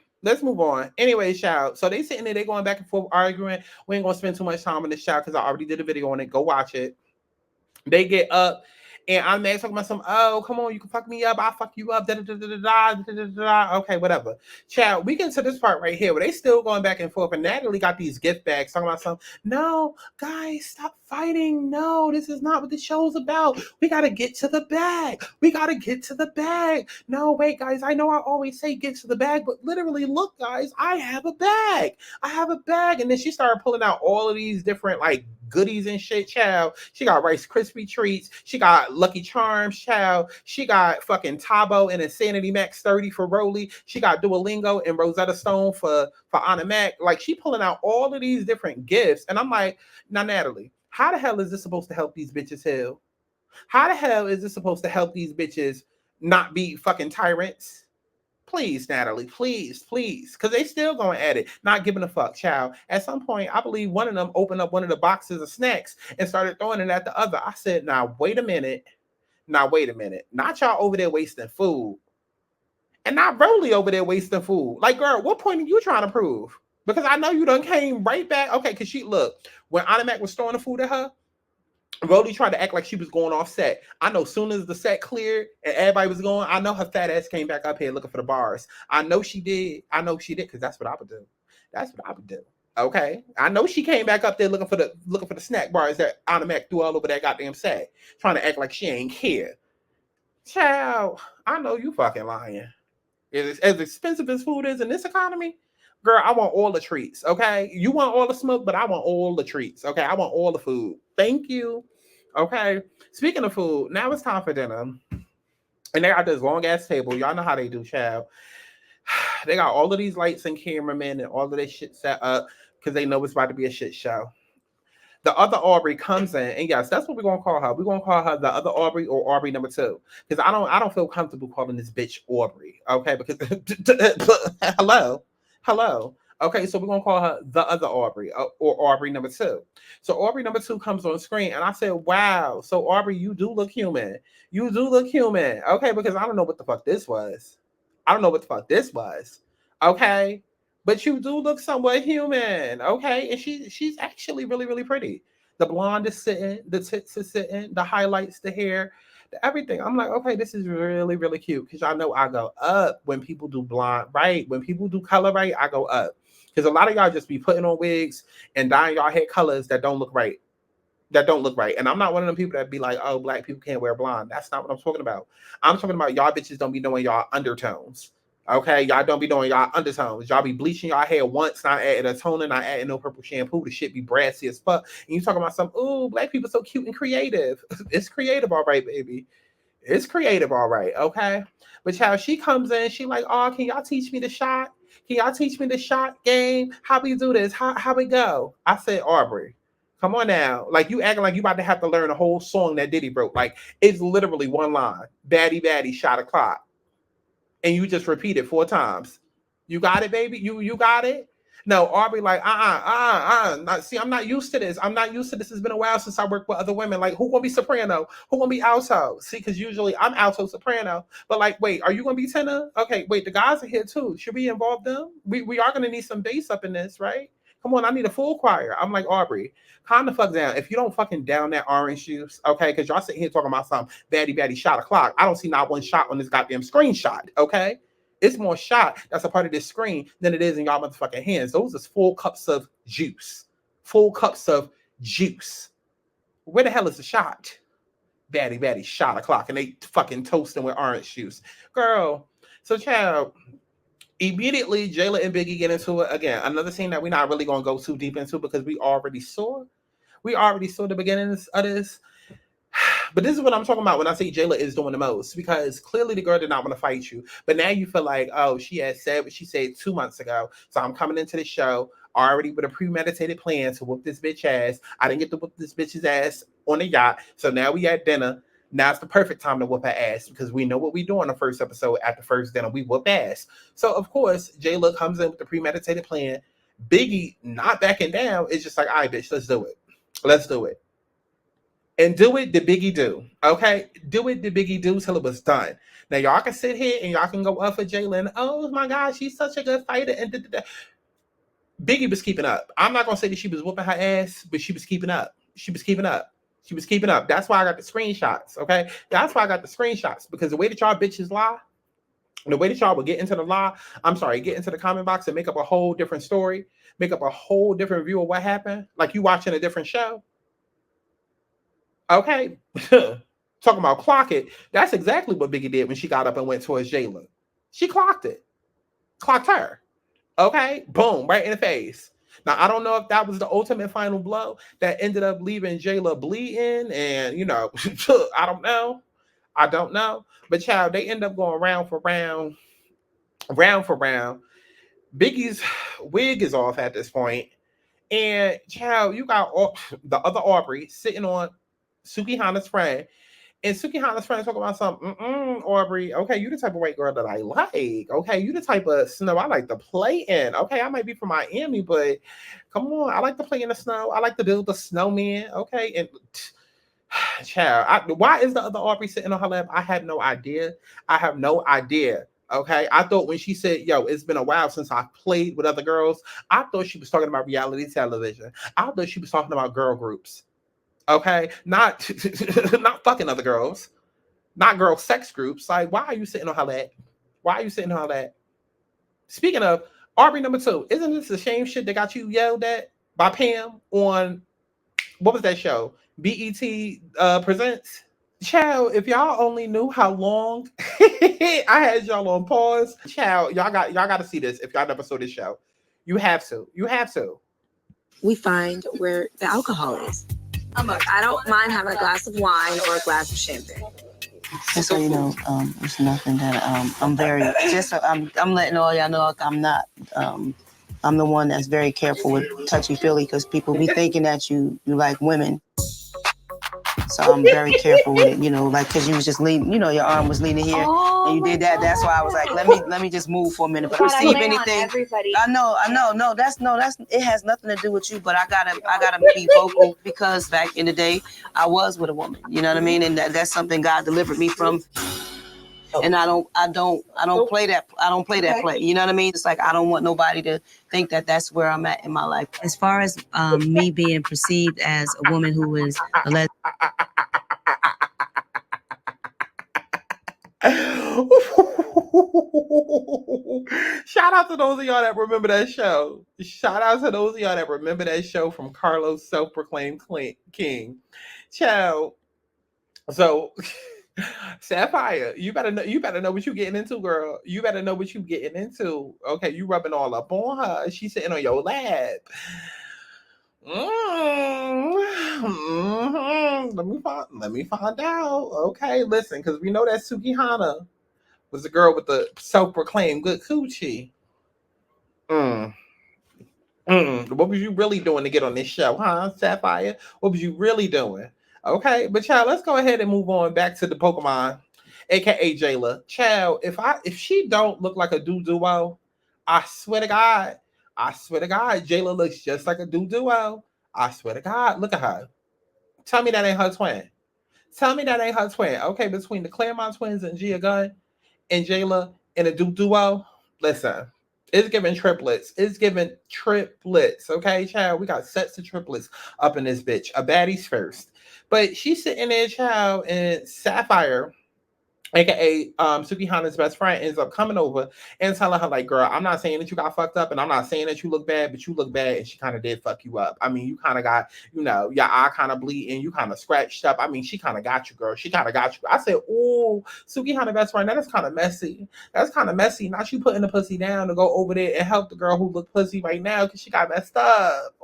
Anyway, child. So they sitting there, they going back and forth arguing. We ain't gonna spend too much time on this, child, because I already did a video on it. Go watch it. They get up and I'm talking about some, oh, come on, you can fuck me up. I'll fuck you up. Okay, whatever. Child, we get to this part right here where they still going back and forth. And Natalie got these gift bags talking about something. No, guys, stop fighting. No, this is not what the show's about. We got to get to the bag. No, wait, guys, I know I always say get to the bag, but literally, look, guys, I have a bag. And then she started pulling out all of these different, like, goodies and shit, child. She got Rice Krispie treats. She got Lucky Charms, child. She got fucking Tabo and Insanity Max 30 for Rolly. She got Duolingo and Rosetta Stone for Anna Mac. Like, she pulling out all of these different gifts. And I'm like, now, Natalie, how the hell is this supposed to help these bitches heal? How the hell is this supposed to help these bitches not be fucking tyrants? Please, Natalie, please. Because they still going at it, not giving a fuck, child. At some point, I believe one of them opened up one of the boxes of snacks and started throwing it at the other. I said, now, wait a minute. Not y'all over there wasting food. And not Rolly over there wasting food. Like, girl, what point are you trying to prove? Because I know you done came right back. Okay, because look, when Anna Mac was throwing the food at her, Rolly tried to act like she was going off set. I know soon as the set cleared and everybody was going, I know her fat ass came back up here looking for the bars. I know she did because that's what I would do. Okay, I know she came back up there looking for the snack bars that Anna Mac threw all over that goddamn set, trying to act like she ain't care. Child, I know you fucking lying. As expensive as food is in this economy, girl, I want all the treats, okay? You want all the smoke, but I want all the treats, okay? I want all the food. Thank you, okay? Speaking of food, now it's time for dinner. And they got this long-ass table. Y'all know how they do, child. They got all of these lights and cameramen and all of this shit set up because they know it's about to be a shit show. The other Aubrey comes in, and yes, that's what we're gonna call her. We're gonna call her the other Aubrey or Aubrey number 2. Because I don't feel comfortable calling this bitch Aubrey, okay? Because hello. Okay, so we're gonna call her the other Aubrey or Aubrey number 2. So Aubrey number 2 comes on screen, and I said, wow, so Aubrey, you do look human. Okay, because I don't know what the fuck this was. Okay. But you do look somewhat human, okay? And she's actually really, really pretty. The blonde is sitting, the tits is sitting, the highlights, the hair, everything. I'm like, okay, this is really, really cute. Because y'all know I go up when people do blonde right. When people do color right, I go up. Because a lot of y'all just be putting on wigs and dyeing y'all hair colors that don't look right. that don't look right. And I'm not one of them people that be like, oh, black people can't wear blonde. That's not what I'm talking about. I'm talking about y'all bitches don't be knowing y'all undertones. Okay, y'all don't be knowing y'all undertones. Y'all be bleaching y'all hair once, not adding a toner, not adding no purple shampoo. The shit be brassy as fuck. And you talking about some, ooh, black people so cute and creative. It's creative, all right, baby. It's creative, all right, okay? But child, she comes in, she like, oh, can y'all teach me the shot? Can y'all teach me the shot game? How we do this? How we go? I said, Aubrey, come on now. Like, you acting like you about to have to learn a whole song that Diddy wrote. Like, it's literally one line. Baddie, baddie, shot o'clock. And you just repeat it 4 times. You got it, baby? You got it? No, Aubrey, like, see, I'm not used to this. I'm not used to this. It's been a while since I worked with other women. Like, who gonna be soprano? Who gonna be alto? See, because usually I'm alto soprano. But like, wait, are you gonna be tenor? Okay, wait, the guys are here too. Should we involve them? We are gonna need some bass up in this, right? Come on, I need a full choir. I'm like, Aubrey, calm the fuck down. If you don't fucking down that orange juice, okay? Because y'all sitting here talking about some baddie, baddie, shot o'clock. I don't see not one shot on this goddamn screenshot, okay? It's more shot that's a part of this screen than it is in y'all motherfucking hands. Those is full cups of juice. Full cups of juice. Where the hell is the shot? Baddie, baddie, shot o'clock. And they fucking toasting with orange juice. Girl. So, child, immediately, Jela and Biggie get into it again. Another scene that we're not really going to go too deep into because we already saw the beginnings of this. But this is what I'm talking about when I say Jela is doing the most, because clearly the girl did not want to fight you. But now you feel like, oh, she had said what she said 2 months ago. So I'm coming into the show already with a premeditated plan to whoop this bitch ass. I didn't get to whoop this bitch's ass on the yacht. So now we at dinner. Now it's the perfect time to whoop her ass because we know what we do on the first episode. At the first dinner, we whoop ass. So, of course, Jela comes in with the premeditated plan. Biggie, not backing down, is just like, all right, bitch, let's do it. Let's do it. And do it, the Biggie do. Okay? Do it, the Biggie do till it was done. Now, y'all can sit here and y'all can go up for Jalen. And, oh, my God, she's such a good fighter. And Biggie was keeping up. I'm not going to say that she was whooping her ass, but she was keeping up. She was keeping up. She was keeping up. That's why I got the screenshots, okay? That's why I got the screenshots. Because the way that y'all bitches lie, the way that y'all will get into the get into the comment box and make up a whole different story, make up a whole different view of what happened, like you watching a different show. Okay, talking about clock it. That's exactly what Biggie did when she got up and went towards Jalen. She clocked it. Clocked her. Okay, boom, right in the face. Now, I don't know if that was the ultimate final blow that ended up leaving Jayla bleeding. And, you know, I don't know. I don't know. But, child, they end up going round for round. Biggie's wig is off at this point. And, child, you got the other Aubrey sitting on Suki Hana's friend. And Suki Hana's friend talking about something. Aubrey, okay, you the type of white girl that I like. Okay, you the type of snow I like to play in. Okay, I might be from Miami, but come on, I like to play in the snow. I like to build the snowman. Okay, and child, why is the other Aubrey sitting on her lap? I have no idea. I have no idea. Okay, I thought when she said, yo, it's been a while since I played with other girls, I thought she was talking about reality television. I thought she was talking about girl groups. Okay, not fucking other girls, not girl sex groups. Like, why are you sitting on her lap? Why are you sitting on her lap? Speaking of Aubrey number 2, isn't this the same shit that got you yelled at by Pam on what was that show? BET Presents. Child, if y'all only knew how long I had y'all on pause. Child, y'all got to see this. If y'all never saw this show, you have to. You have to. We find where the alcohol is. I don't mind having a glass of wine or a glass of champagne. Just so you know, it's nothing that I'm very I'm letting all y'all know like I'm not I'm the one that's very careful with touchy-feely because people be thinking that you like women. So I'm very careful with it, you know, like because you was just leaning, you know, your arm was leaning here, and you did that. That's why I was like, let me just move for a minute. But receive anything. I know. No, that's it has nothing to do with you. But I gotta be vocal because back in the day, I was with a woman. You know what I mean? And that's something God delivered me from. And I don't play that. I don't play that play. You know what I mean? It's like I don't want nobody to think that that's where I'm at in my life. As far as me being perceived as a woman who is a lesbian. Shout out to those of y'all that remember that show. Shout out to those of y'all that remember that show from Carlos Self-Proclaimed King. Child. So Sapphire, you better know what you getting into, girl. You better know what you getting into. Okay, you rubbing all up on her. She's sitting on your lap. Let me find out. Okay, listen, because we know that Sukihana was the girl with the self-proclaimed good coochie. What was you really doing to get on this show, huh, Sapphire? What was you really doing? Okay, but child, let's go ahead and move on back to the Pokemon, aka Jela. Child, if she don't look like a duo, I swear to God, Jela looks just like a duo. I swear to God, look at her. Tell me that ain't her twin. Okay, between the Claremont twins and Gia Gunn and Jela in a duo, listen. It's giving triplets. Okay, child. We got sets of triplets up in this bitch. A baddies first. But she's sitting there, child, and Sapphire, aka Sukihana's best friend, ends up coming over and telling her, like, girl, I'm not saying that you got fucked up, and I'm not saying that you look bad, but you look bad, and she kind of did fuck you up. I mean, you kind of got, your eye kind of bleeding, you kind of scratched up. I mean, she kind of got you, girl. She kind of got you. I said, oh, Sukihana's best friend, that is kind of messy. Not you putting the pussy down to go over there and help the girl who look pussy right now because she got messed up.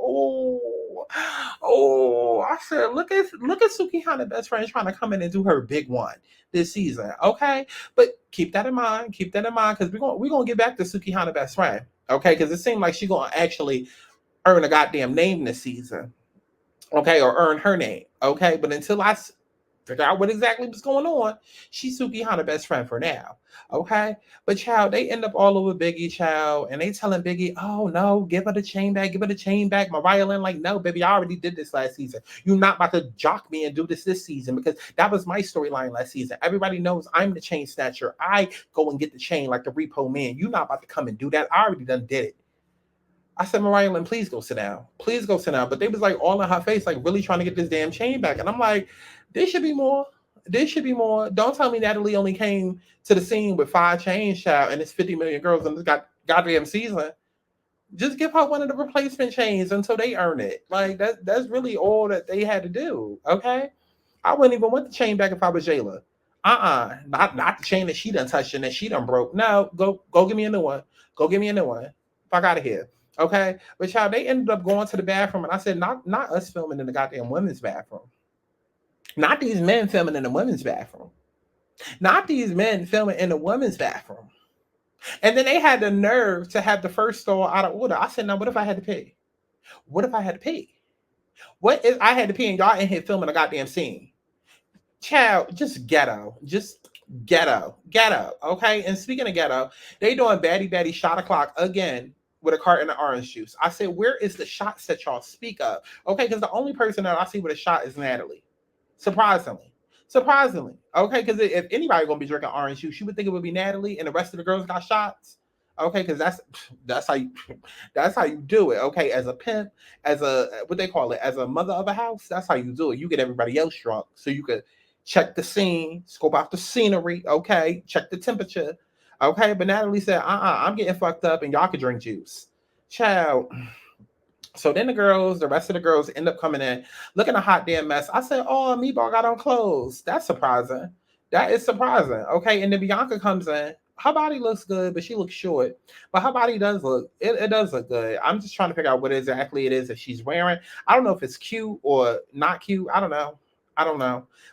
Oh, I said, look at Sukihana's best friend trying to come in and do her big one this season, okay? But keep that in mind, because we're gonna get back to Sukihana's best friend, okay? Because it seemed like she's gonna actually earn a goddamn name this season, okay, or earn her name, okay? But until I figure out what exactly was going on, she's Sukihana's best friend for now, okay? But child, they end up all over Biggie, child, and they telling Biggie, oh no, give her the chain back. Mariah Lynn like, no, baby, I already did this last season. You're not about to jock me and do this season, because that was my storyline last season. Everybody knows I'm the chain snatcher. I go and get the chain like the repo man. You're not about to come and do that. I already done did it. I said, Mariah Lynn, please go sit down. But they was like all in her face, like really trying to get this damn chain back. And I'm like, there should be more. Don't tell me Natalie only came to the scene with 5 chains, child, and it's 50 million girls in this goddamn season. Just give her one of the replacement chains until they earn it. Like, that's really all that they had to do, okay? I wouldn't even want the chain back if I was Jela. Not the chain that she done touched and that she done broke. No, go give me a new one. Fuck out of here. Okay? But child, they ended up going to the bathroom, and I said, not us filming in the goddamn women's bathroom. Not these men filming in the women's bathroom. And then they had the nerve to have the first stall out of order. I said, now what if I had to pee? What if I had to pee and y'all in here filming a goddamn scene? Child, just ghetto. Okay? And speaking of ghetto, they doing baddie shot o'clock again with a carton of orange juice. I said, where is the shots that y'all speak of? Okay, because the only person that I see with a shot is Natalie. Surprisingly. Okay, because if anybody gonna be drinking orange juice, you would think it would be Natalie, and the rest of the girls got shots. Okay, because that's how you do it. Okay, as a pimp, as a what they call it, as a mother of a house, that's how you do it. You get everybody else drunk so you could check the scene, scope out the scenery. Okay, check the temperature. Okay, but Natalie said, I'm getting fucked up, and y'all could drink juice, child. So then the rest of the girls end up coming in, looking a hot damn mess. I said, oh, Meatball got on clothes. That's surprising. That is surprising. Okay, and then Bianca comes in. Her body looks good, but she looks short. But her body does look, it does look good. I'm just trying to figure out what exactly it is that she's wearing. I don't know if it's cute or not cute. I don't know.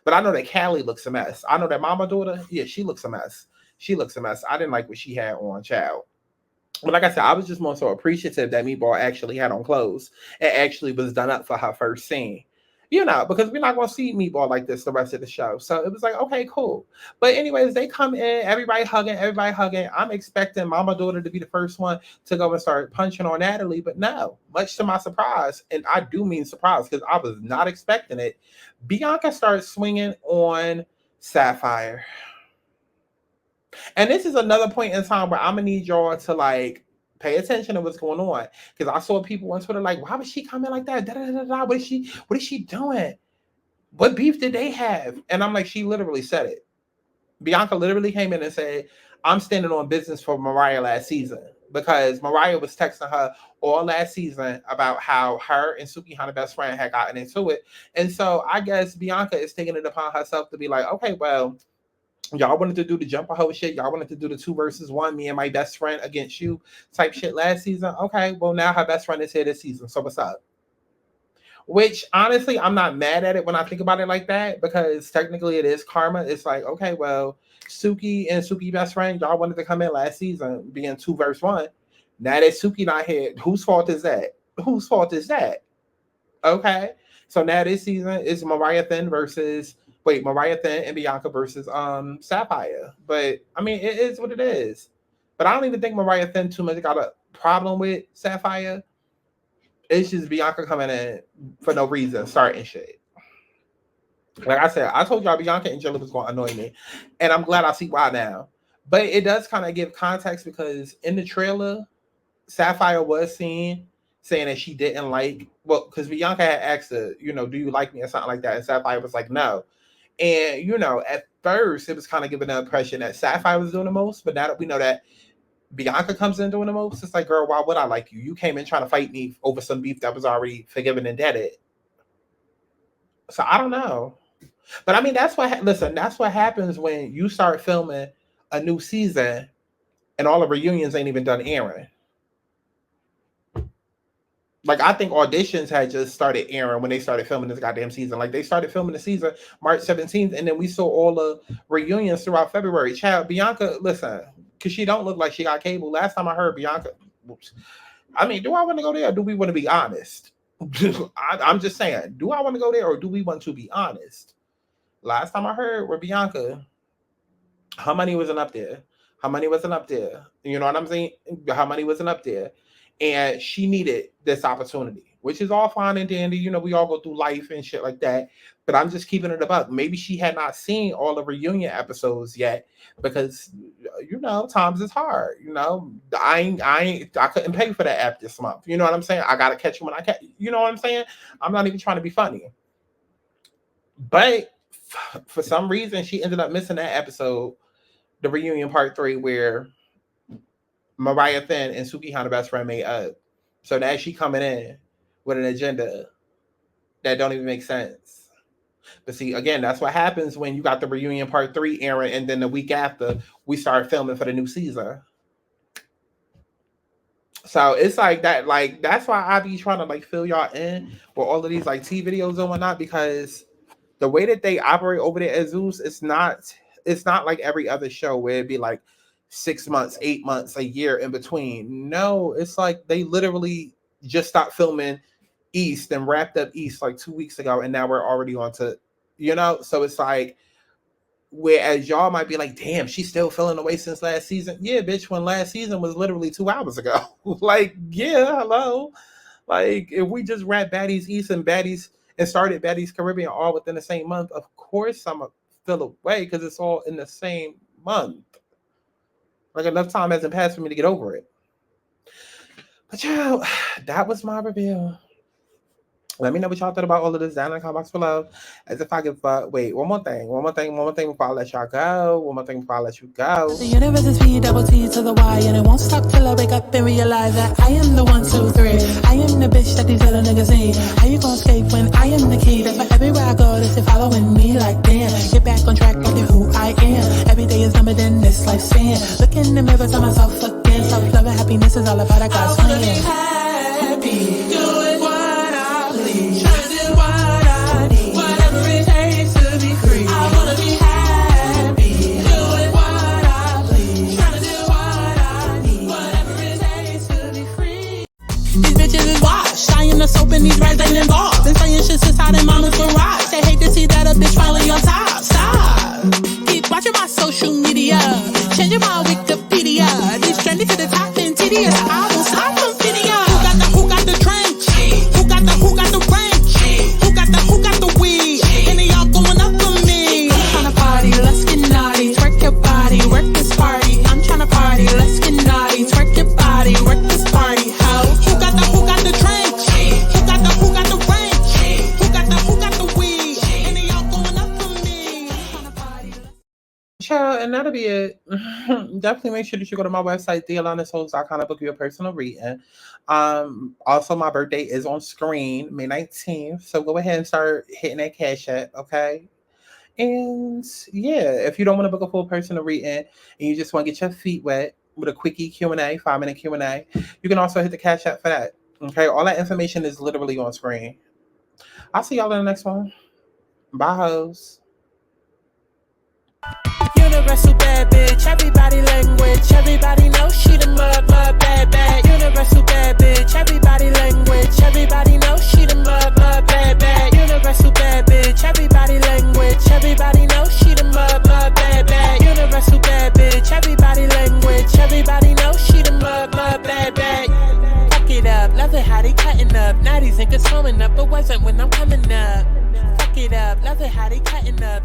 But I know that Callie looks a mess. I know that mama daughter, yeah, she looks a mess. I didn't like what she had on, child. But like I said, I was just more so appreciative that Meatball actually had on clothes and actually was done up for her first scene. Because we're not going to see Meatball like this the rest of the show. So it was like, okay, cool. But anyways, they come in, everybody hugging. I'm expecting Mama Daughter to be the first one to go and start punching on Natalie. But no, much to my surprise, and I do mean surprise because I was not expecting it, Bianca starts swinging on Sapphire. And this is another point in time where I'm going to need y'all to like pay attention to what's going on. Because I saw people on Twitter like, why was she coming like that? What is she doing? What beef did they have? And I'm like, she literally said it. Bianca literally came in and said, I'm standing on business for Mariah last season because Mariah was texting her all last season about how her and Sukihana best friend had gotten into it. And so I guess Bianca is taking it upon herself to be like, okay, well, y'all wanted to do the jumper hoe shit. Y'all wanted to do the 2 versus 1, me and my best friend against you type shit last season. Okay, well, now her best friend is here this season. So what's up? Which, honestly, I'm not mad at it when I think about it like that because technically it is karma. It's like, okay, well, Suki and Suki best friend, y'all wanted to come in last season being 2 versus 1. Now that Suki not here, whose fault is that? Whose fault is that? Okay, so now this season is Mariah Thin and Bianca versus Sapphire. But I mean, it is what it is. But I don't even think Mariah Thin too much got a problem with Sapphire. It's just Bianca coming in for no reason, starting shit. Like I said, I told y'all Bianca and Jela was going to annoy me. And I'm glad I see why now. But it does kind of give context because in the trailer, Sapphire was seen saying that she didn't like, well, because Bianca had asked her, you know, do you like me or something like that? And Sapphire was like, no. And, you know, at first, it was kind of giving the impression that Sapphire was doing the most. But now that we know that Bianca comes in doing the most, it's like, girl, why would I like you? You came in trying to fight me over some beef that was already forgiven and deaded. So I don't know. But I mean, that's what happens when you start filming a new season and all the reunions ain't even done airing. Like, I think auditions had just started airing when they started filming this goddamn season. Like, they started filming the season March 17th, and then we saw all the reunions throughout February. Child, Bianca, listen, because she don't look like she got cable. Last time I heard Bianca, I mean, do I want to go there or do we want to be honest? I'm just saying, do I want to go there or do we want to be honest? Last time I heard with Bianca, her money wasn't up there. Her money wasn't up there. You know what I'm saying? Her money wasn't up there. And she needed this opportunity, which is all fine and dandy. You know, we all go through life and shit like that. But I'm just keeping it about. Maybe she had not seen all the reunion episodes yet because, you know, times is hard. You know, I couldn't pay for that app this month. You know what I'm saying? I got to catch it when I can. You know what I'm saying? I'm not even trying to be funny. But for some reason, she ended up missing that episode, the reunion part 3, where Mariah Thin and Sukihana best friend made up. So now she coming in with an agenda that don't even make sense. But see, again, that's what happens when you got the reunion part 3 airing, and then the week after we start filming for the new season. So it's like that. Like, that's why I be trying to like fill y'all in with all of these like T videos and whatnot, because the way that they operate over there at Zeus, it's not like every other show where it'd be like 6 months, 8 months, a year in between. No, it's like they literally just stopped filming East and wrapped up East like 2 weeks ago, and now we're already on to, you know. So it's like, whereas y'all might be like, damn, she's still feeling away since last season. Yeah, bitch, when last season was literally 2 hours ago. Like, yeah, hello. Like, if we just wrapped Baddies East and Baddies and started Baddies Caribbean all within the same month, of course I'm gonna feel away because it's all in the same month. Like, enough time hasn't passed for me to get over it. But yo, that was my review. Let me know what y'all thought about all of this down in the comment box below. As if I give wait, one more thing before I let y'all go. One more thing before I let you go. The universe is P double T to the Y, and it won't stop till I wake up and realize that I am the 1, 2, 3. I am the bitch that these other niggas need. How you gonna escape when I am the key? That's why everywhere I go, they say following me like damn. Get back on track, look at who I am. Every day is number than this lifespan. Look in the mirror, tell myself again. Self-love and happiness is all about a God's plan. I wanna be happy, doing what I please. Trying to do what I need, whatever it takes to be free. I wanna be happy, doing what I please. Trying to do what I need, whatever it takes to be free. These bitches is washed. I am the soap and these rights ain't involved. Been saying shit since I did mama's garage. They hate to see that a bitch finally on top. Stop. Keep watching my social media, changing my Wikipedia. These trendy to the top and tedious. I won't stop from video. Who got the trench? Who got the ranch? Who got the weed? And they all going up for me. I'm tryna party, let's get naughty. Twerk your body, work this party. I'm tryna party, let's get naughty. Twerk your body, work this party. How? Who got the trench? Who got the ranch? Who got the weed? And they all going up for me. I'm tryna party. Child, and that'll be be it. Definitely make sure that you go to my website, thealonasouls.com, to book you a personal reading. Also, my birthday is on screen, May 19th. So go ahead and start hitting that Cashapp, okay? And yeah, if you don't want to book a full personal reading and you just want to get your feet wet with a quickie Q&A, 5-minute Q&A, you can also hit the Cashapp for that. Okay, all that information is literally on screen. I'll see y'all in the next one. Bye, hoes. Universal bad bitch, everybody language. Everybody knows she the mud bad bad. Universal bad bitch, everybody language. Everybody knows she the mud bad bad. Universal bad bitch, everybody language. Everybody knows she the mud bad bad. Universal bad bitch, everybody language. Everybody knows she the mud bad bad. Fuck it up, love it how they cutting up. Now these niggas throwing up, but wasn't when I'm coming up. Fuck it up, love it how they cutting up.